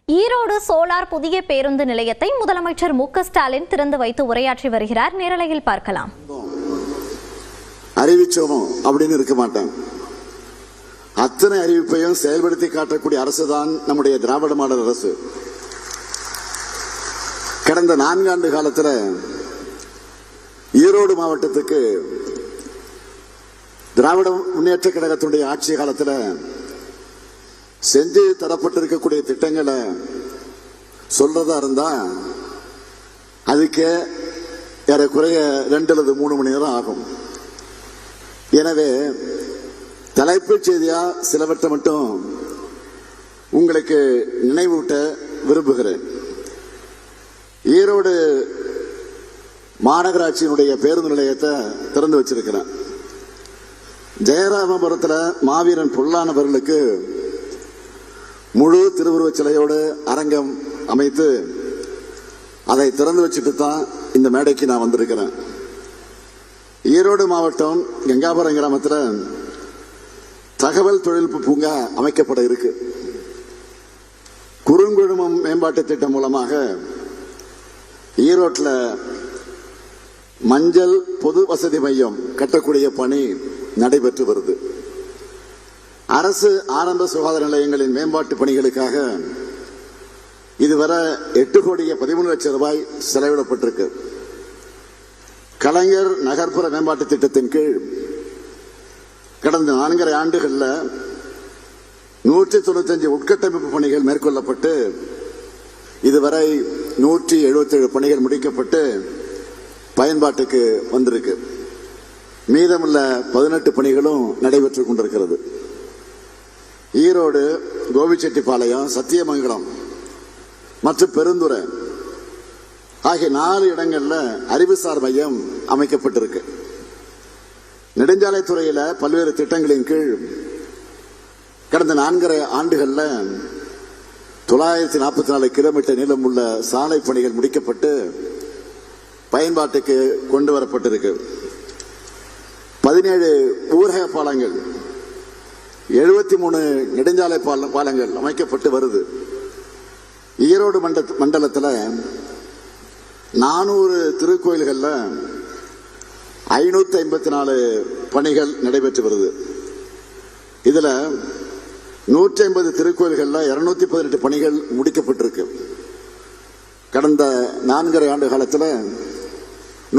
Erode solar புதிய பேருந்து நிலையத்தை முதலமைச்சர் மு.க. ஸ்டாலின் திறந்து வைத்து உரையாற்றி வருகிறார். நேரலையில் பார்க்கலாம். அறிவிச்சோமோ அப்படின்னு இருக்க மாட்டாங்க. அத்தனை அறிவிப்பையும் செயல்படுத்தி காட்டக்கூடிய அரசுதான் நம்முடைய திராவிட மாடல் அரசு. கடந்த 4 ஆண்டு காலத்தில் ஈரோடு மாவட்டத்துக்கு திராவிட முன்னேற்ற கழகத்தினுடைய ஆட்சி காலத்தில் செஞ்சு தரப்பட்டிருக்கக்கூடிய திட்டங்களை சொல்றதா இருந்தா அதுக்கே ஏறக்குறைய 2 அல்லது 3 மணி நேரம் ஆகும். எனவே தலைப்புச் செய்தியா சிலவற்றை மட்டும் உங்களுக்கு நினைவூட்ட விரும்புகிறேன். ஈரோடு மாநகராட்சியினுடைய பேருந்து நிலையத்தை திறந்து வச்சிருக்கிறேன். ஜெயராமபுரத்தில் மாவீரன் பொல்லானவர்களுக்கு முழு திருவுருவச் சிலையோடு அரங்கம் அமைத்து அதை திறந்து வச்சுட்டு தான் இந்த மேடைக்கு நான் வந்திருக்கிறேன். ஈரோடு மாவட்டம் கங்காபுரம் கிராமத்தில் தகவல் தொழில்நுட்ப பூங்கா அமைக்கப்பட இருக்கு. குறுங்குழுமம் மேம்பாட்டு திட்டம் மூலமாக ஈரோட்டில் மஞ்சள் பொது வசதி மையம் கட்டக்கூடிய பணி நடைபெற்று வருது. அரசு ஆரம்ப சுகாதார நிலையங்களின் மேம்பாட்டு பணிகளுக்காக இதுவரை 8,13 லட்சம் ரூபாய் செலவிடப்பட்டிருக்கு. கலைஞர் நகர்ப்புற மேம்பாட்டு திட்டத்தின் கீழ் கடந்த 4.5 ஆண்டுகளில் 195 உட்கட்டமைப்பு பணிகள் மேற்கொள்ளப்பட்டு இதுவரை 177 பணிகள் முடிக்கப்பட்டு பயன்பாட்டுக்கு வந்திருக்கு. மீதமுள்ள 18 பணிகளும் நடைபெற்றுக் கொண்டிருக்கிறது. ஈரோடு, கோபிச்செட்டிப்பாளையம், சத்தியமங்கலம் மற்றும் பெருந்துறை ஆகிய 4 இடங்கள்ல அறிவுசார் மையம் அமைக்கப்பட்டிருக்கு. நெடுஞ்சாலைத்துறையில பல்வேறு திட்டங்களின் கீழ் கடந்த 4.5 ஆண்டுகள்ல 944 கிலோமீட்டர் நீளம் உள்ள சாலை பணிகள் முடிக்கப்பட்டு பயன்பாட்டுக்கு கொண்டு வரப்பட்டிருக்கு. 17 ஊரக பாலங்கள், 73 நெடுஞ்சாலை பாலங்கள் அமைக்கப்பட்டு வருது. ஈரோடு மண்டலத்தில் 400 திருக்கோயில்கள்ல 554 பணிகள் நடைபெற்று வருது. இதுல 150 திருக்கோயில்கள்ல 218 பணிகள் முடிக்கப்பட்டிருக்கு. கடந்த 4.5 ஆண்டு காலத்தில்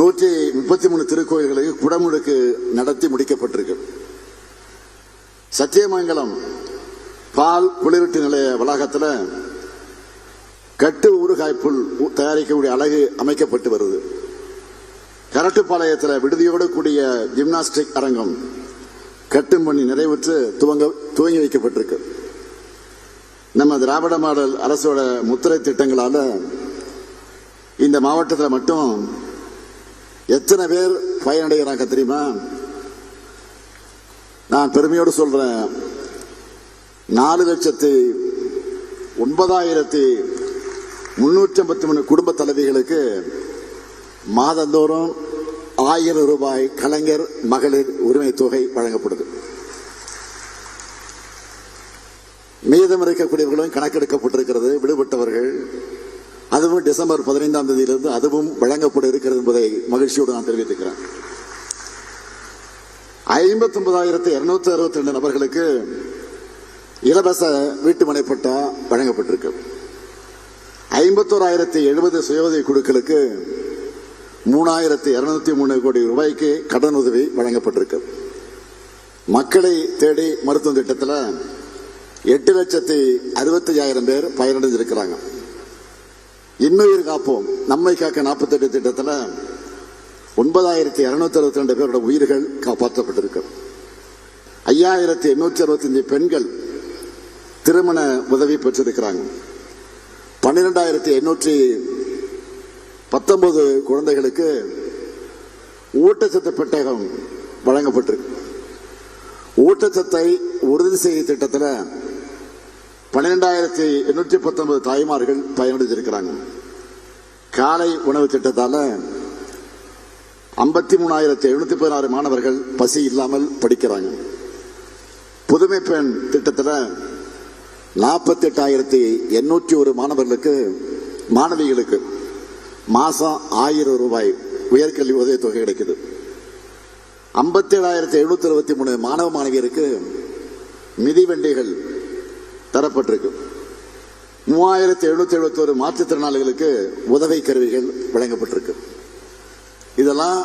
133 திருக்கோயில்களுக்கு குடமுழுக்கு நடத்தி முடிக்கப்பட்டிருக்கு. சத்தியமங்கலம் பால் குளிரூட்டு நிலைய வளாகத்தில் கட்டு ஊறுகாய்ப்புல் தயாரிக்கக்கூடிய அலகு அமைக்கப்பட்டு வருது. கரட்டுப்பாளையத்தில் விடுதியோடு கூடிய ஜிம்னாஸ்டிக் அரங்கம் கட்டும் பணி நிறைவுற்று துவங்கி வைக்கப்பட்டிருக்கு. நம்ம திராவிட மாடல் அரசோட முத்திரை திட்டங்களால இந்த மாவட்டத்தில் மட்டும் எத்தனை பேர் பயனடைகிறாங்க தெரியுமா? நான் பெருமையோடு சொல்றேன், 4,09,353 குடும்ப தலைவிகளுக்கு மாதந்தோறும் 1000 ரூபாய் கலைஞர் மகளிர் உரிமை தொகை வழங்கப்படுது. மீதம் இருக்கக்கூடியவர்களும் கணக்கெடுக்கப்பட்டிருக்கிறது. விடுபட்டவர்கள் அதுவும் டிசம்பர் 15ஆம் தேதியிலிருந்து அதுவும் வழங்கப்பட இருக்கிறது என்பதை மகிழ்ச்சியோடு நான் தெரிவித்துக்கிறேன். 59,262 நபர்களுக்கு இலவச வீட்டுமனை பட்டா வழங்கப்பட்டிருக்கு. 51,070 சுய உதவி குழுக்களுக்கு 3,203 கோடி ரூபாய்க்கு கடன் உதவி வழங்கப்பட்டிருக்கு. மக்களை தேடி மருத்துவ திட்டத்தில் 8,65,000 பேர் பயனடைந்திருக்கிறாங்க. இன்னுயிர் காப்போம் நம்மை காக்க 48 திட்டத்தில் 9,262 பேரோட உயிர்கள் காப்பாற்றப்பட்டிருக்கு. 5,865 பெண்கள் திருமண உதவி பெற்றிருக்கிறாங்க. 12,819 குழந்தைகளுக்கு ஊட்டச்சத்து பெட்டகம் வழங்கப்பட்டிருக்கு. ஊட்டச்சத்தை உறுதி செய்யும் திட்டத்தில் 12,819 தாய்மார்கள் பயனடைந்திருக்கிறாங்க. காலை உணவு திட்டத்தால் 53,716 மாணவர்கள் பசி இல்லாமல் படிக்கிறாங்க. புதுமை பெண் திட்டத்தில் 48,801 மாணவிகளுக்கு மாசம் 1000 ரூபாய் உயர்கல்வி உதவித்தொகை கிடைக்குது. 57,763 மாணவ மாணவியருக்கு மிதிவண்டிகள் தரப்பட்டிருக்கு. 3,771 மாற்றுத்திறனாளிகளுக்கு உதவி கருவிகள் வழங்கப்பட்டிருக்கு. இதெல்லாம்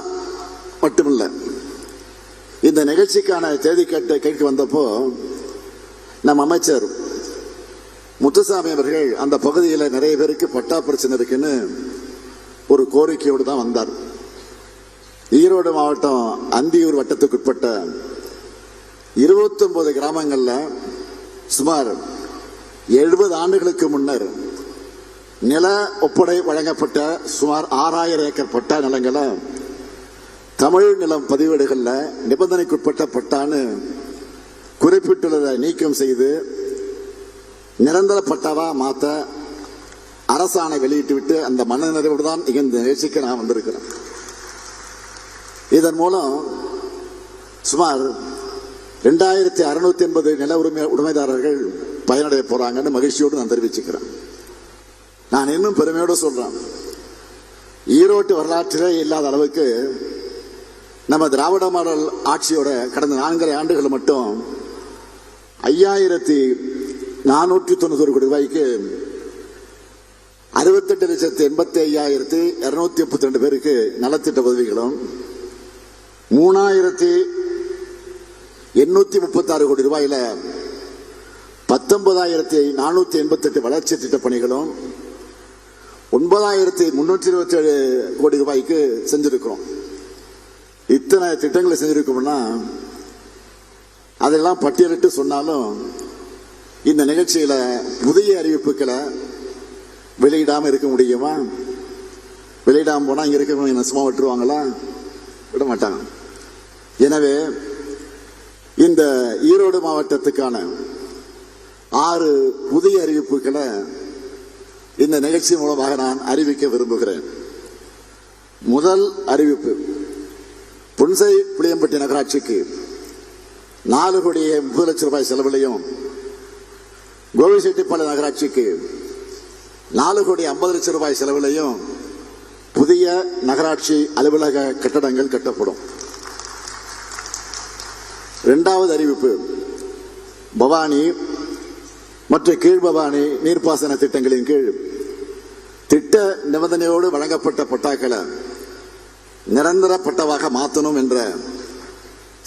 மட்டுமில்ல, இந்த நிகழ்ச்சிக்கான தேதி கேட்க வந்தப்போ நம் அமைச்சர் முத்துசாமி அவர்கள் அந்த பகுதியில் நிறைய பேருக்கு பட்டா பிரச்சனை இருக்குன்னு ஒரு கோரிக்கையோடு தான் வந்தார். ஈரோடு மாவட்டம் அந்தியூர் வட்டத்துக்குட்பட்ட 29 கிராமங்களில் சுமார் 70 ஆண்டுகளுக்கு முன்னர் நில ஒப்படை வழங்கப்பட்ட சுமார் 6,000 ஏக்கர் பட்டா நிலங்களை தமிழ் நிலம் பதிவேடுகளில் நிபந்தனைக்குட்பட்ட பட்டான்னு குறிப்பிட்டுள்ளதை நீக்கம் செய்து நிரந்தர பட்டாவா மாற்ற அரசாணை வெளியிட்டு விட்டு அந்த மன நிறைவோடு தான் இந்த நிகழ்ச்சிக்கு நான் வந்திருக்கிறேன். இதன் மூலம் சுமார் 2,680 நில உடைமைதாரர்கள் பயனடைய போறாங்கன்னு மகிழ்ச்சியோடு நான் தெரிவிச்சுக்கிறேன். நான் இன்னும் பெருமையோடு சொல்றேன், ஈரோட்டு வரலாற்றிலே இல்லாத அளவுக்கு நம்ம திராவிட மாடல் ஆட்சியோட கடந்த 4 ஆண்டுகள் மட்டும் 5,490 கோடி ரூபாய்க்கு 68,85,232 பேருக்கு நலத்திட்ட உதவிகளும் 3,836 கோடி ரூபாயில 19,488 வளர்ச்சி திட்ட பணிகளும் 9,327 கோடி ரூபாய்க்கு செஞ்சிருக்கிறோம். இத்தனை திட்டங்களை செஞ்சிருக்கோம்னா அதெல்லாம் பட்டியலிட்டு சொன்னாலும் இந்த நிகழ்ச்சியில புதிய அறிவிப்புகளை வெளியிடாம இருக்க முடியுமா? வெளியிடாம போனா இங்க இருக்கவங்க என்ன சும்மா விட்டுருவாங்களா? விட மாட்டாங்க. எனவே இந்த ஈரோடு மாவட்டத்துக்கான 6 புதிய அறிவிப்புகளை இந்த நிகழ்ச்சி மூலமாக நான் அறிவிக்க விரும்புகிறேன். முதல் அறிவிப்பு, புன்சை புளியம்பட்டி நகராட்சிக்கு 4,30,00,000 ரூபாய் செலவிலையும், கோவிச்செட்டிப்பாளையம் நகராட்சிக்கு 4,50,00,000 ரூபாய் செலவிலையும் புதிய நகராட்சி அலுவலக கட்டடங்கள் கட்டப்படும். இரண்டாவது அறிவிப்பு, பவானி மற்றும் கீழ்பவானி நீர்ப்பாசன திட்டங்களின் கீழ் திட்ட நிபந்தனையோடு வழங்கப்பட்ட பட்டாக்களை நிரந்தர பட்டாவாக மாற்றணும் என்ற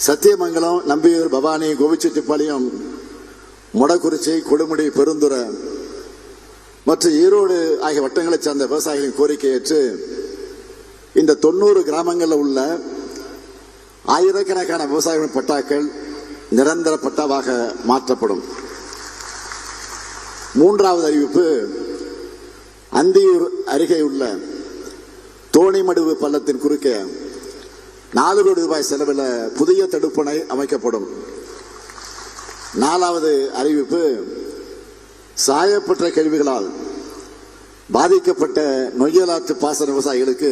சத்தியமங்கலம், நம்பியூர், பவானி, கோவிச்செட்டிப்பாளையம், மொடக்குறிச்சி, கொடுமுடி, பெருந்துறை மற்றும் ஈரோடு ஆகிய வட்டங்களைச் சார்ந்த விவசாயிகளின் கோரிக்கை ஏற்று இந்த 90 கிராமங்களில் உள்ள ஆயிரக்கணக்கான விவசாயிகளின் பட்டாக்கள் நிரந்தர பட்டாவாக மாற்றப்படும். மூன்றாவது அறிவிப்பு, அந்தியூர் அருகே உள்ள தோணிமடுவு பள்ளத்தின் குறுக்கே 4 கோடி ரூபாய் செலவில் புதிய தடுப்பணை அமைக்கப்படும். நாலாவது அறிவிப்பு, சாயப்பட்ட கழிவுகளால் பாதிக்கப்பட்ட நொய்யலாற்று பாசன விவசாயிகளுக்கு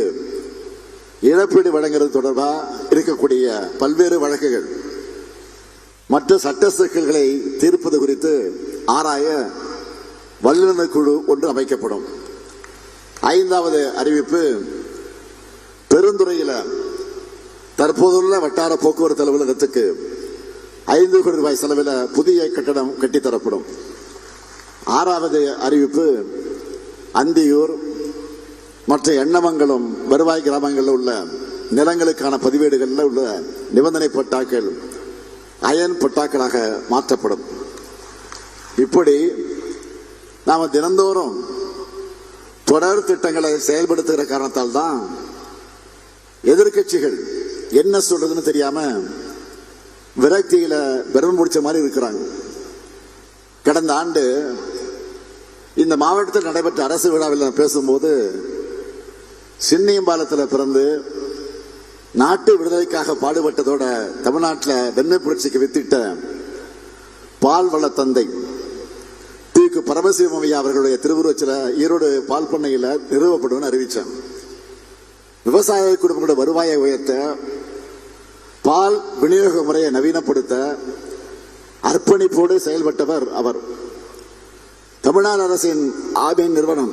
இழப்பீடு வழங்குவது தொடர்பாக இருக்கக்கூடிய பல்வேறு வழக்குகள் மற்ற சட்ட சிக்கல்களை தீர்ப்பது குறித்து ஆராய வல்லுநர் குழு ஒன்று அமைக்கப்படும். ஐந்தாவது அறிவிப்பு, பெருந்துறையில் தற்போதுள்ள வட்டார போக்குவரத்து அலுவலகத்துக்கு 5 கோடி ரூபாய் செலவில் புதிய கட்டடம் கட்டித்தரப்படும். ஆறாவது அறிவிப்பு, அந்தியூர் மற்றும் எண்ணமங்கலம் வருவாய் கிராமங்களில் உள்ள நிலங்களுக்கான பதிவேடுகளில் உள்ள நிபந்தனை பட்டாக்கள் அயன் பட்டாக்களாக மாற்றப்படும். இப்படி நாம் தினந்தோறும் தொடர் திட்டங்களை செயல்படுத்துகிற காரணத்தால் தான் எதிர்கட்சிகள் என்ன சொல்றதுன்னு தெரியாம விரக்தியில பெருமை முடிச்ச மாதிரி இருக்கிறாங்க. கடந்த ஆண்டு இந்த மாவட்டத்தில் நடைபெற்ற அரசு விழாவில் நான் பேசும்போது சின்னியம்பாலத்தில் பிறந்து நாட்டு விடுதலைக்காக பாடுபட்டதோட தமிழ்நாட்டில் வெண்மை புரட்சிக்கு வித்திட்ட பால் வள தந்தை திக்கு பரமசிவம் ஐயா அவர்களுடைய திருவுருவச்சில ஈரோடு பால் பண்ணையில் நிறுவப்படும் அறிவித்தேன். விவசாய குடும்பங்களோட வருவாயை உயர்த்த, பால் விநியோக முறையை நவீனப்படுத்த அர்ப்பணிப்போடு செயல்பட்டவர் அவர். தமிழ்நாடு அரசின் ஆவின் நிறுவனம்